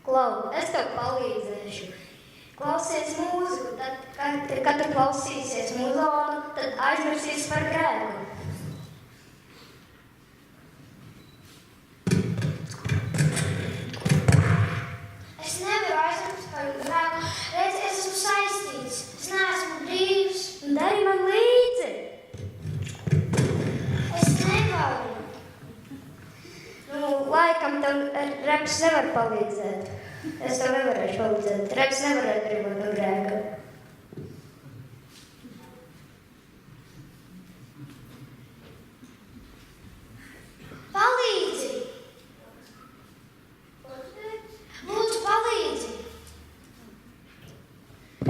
Klau, es tev palīdzēšu. Klausies mūziku, tad, kad tu klausīsies muzonu, tad aizmirsīsi par grēku. Es nevaru aizmirst par grēku. Redz, es esmu saistīts. Es neesmu brīvs. Dari man līdzi. Es nevaru. Laikam tev reps nevar palīdzēt. Es tev nevarēšu palīdzēt. Reps nevar atbrīvot no grēka. Palīdzi! Lūdzu, palīdzi!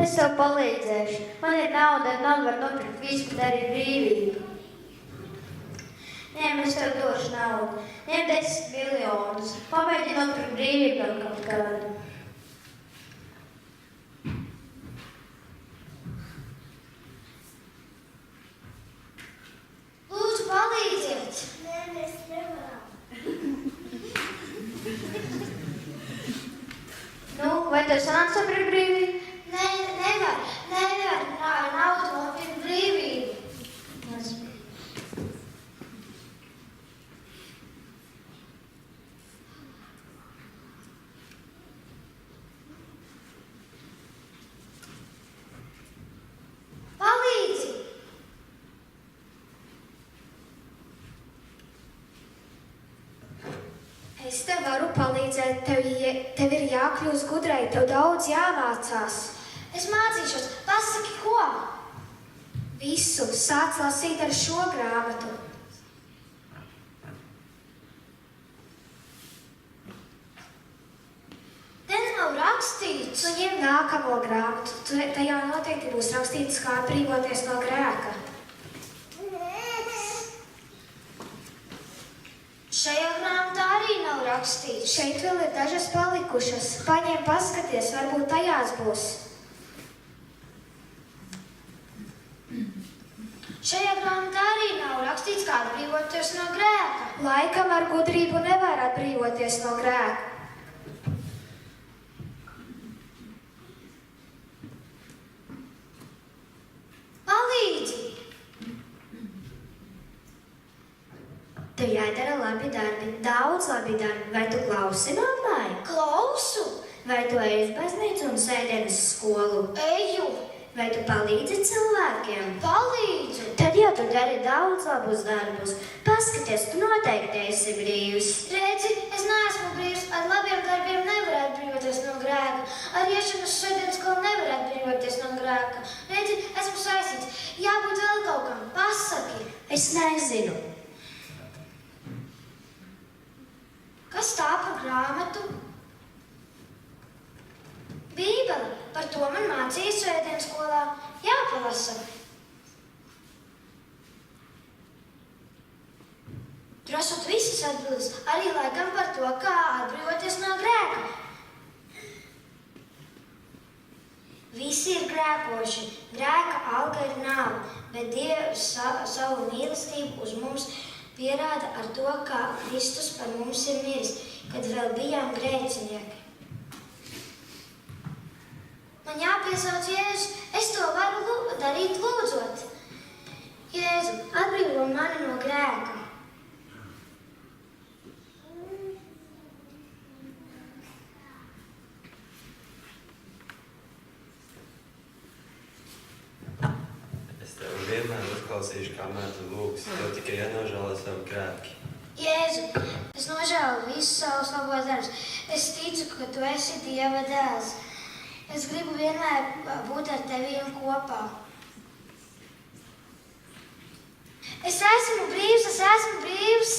Es tev palīdzēšu. Man ir nauda, man var nopirkt visu, bet arī brīvību. Ņem, es tev došu naudu. Ņem 10 miljonus. Pamēģini nopirkt brīvību no kaut kādu. Lūdzu, palīdziet! Nē, mēs nevaram. Vai tev sanāks nopirkt brīvību? Nē, nevar. Nevar naudu nopirkt brīvību. Palīdzi! Es tev varu palīdzēt. Tev ir jākļūst gudrai, tev daudz jāmācās. Es mācīšos. Pasaki, ko? Visu sāc lasīt ar šo grāmatu. Te nav rakstīts. Tu ņem nākamo grāmatu. Tajā noteikti būs rakstīts, kā atbrīvoties no grēka. Šajā grāmatā arī nav rakstīts. Šeit vēl ir dažas palikušas. Paņem, paskaties, varbūt tajās būs. Šajā grāmatā arī nav rakstīts, kā atbrīvoties no grēka. Laikam ar gudrību nevar atbrīvoties no grēka. Tev jādara labi darbi, daudz labi darbi. Vai tu klausi, mammai? Klausu! Vai tu ej uz baznīcu un sēdienas skolu? Eju! Vai tu palīdzi cilvēkiem? Palīdzu! Tad jau tu dari daudz labus darbus. Paskaties, tu noteikti esi brīvs. Redzi, es neesmu brīvs. Ar labiem darbiem nevar atbrīvoties no grēka. Ar iešanu uz svētdienas skolu nevar atbrīvoties no grēka. Redzi, esmu saistīts. Jābūt vēl kaut kam. Pasaki! Es nezinu. Kas tā par grāmatu? Bībeli. Par to man mācīja svētdienas skolā. Jāpalasa. Tur esot visas atbildes, arī laikam par to, kā atbrīvoties no grēka. Visi ir grēkoši. Grēka alga ir nāve, bet Dievs savu mīlestību uz mums pierāda ar to, kā Kristus par mums ir miris, kad vēl bijām grēcinieki. Man jāpiesauc Jēzus, es to varu darīt lūdzot. Jēzu, atbrīvo mani no grēka. Es tevi vienmēr uzklausīšu, kamēr tu lūgsi. Tev tikai jānožēlo savu grēku. Jēzu, es nožēlu visus savus labos darbus. Es ticu, ka tu esi Dieva dēls. Es gribu vienmēr būt ar teviem kopā. Es esmu brīvs, es esmu brīvs!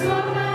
kopā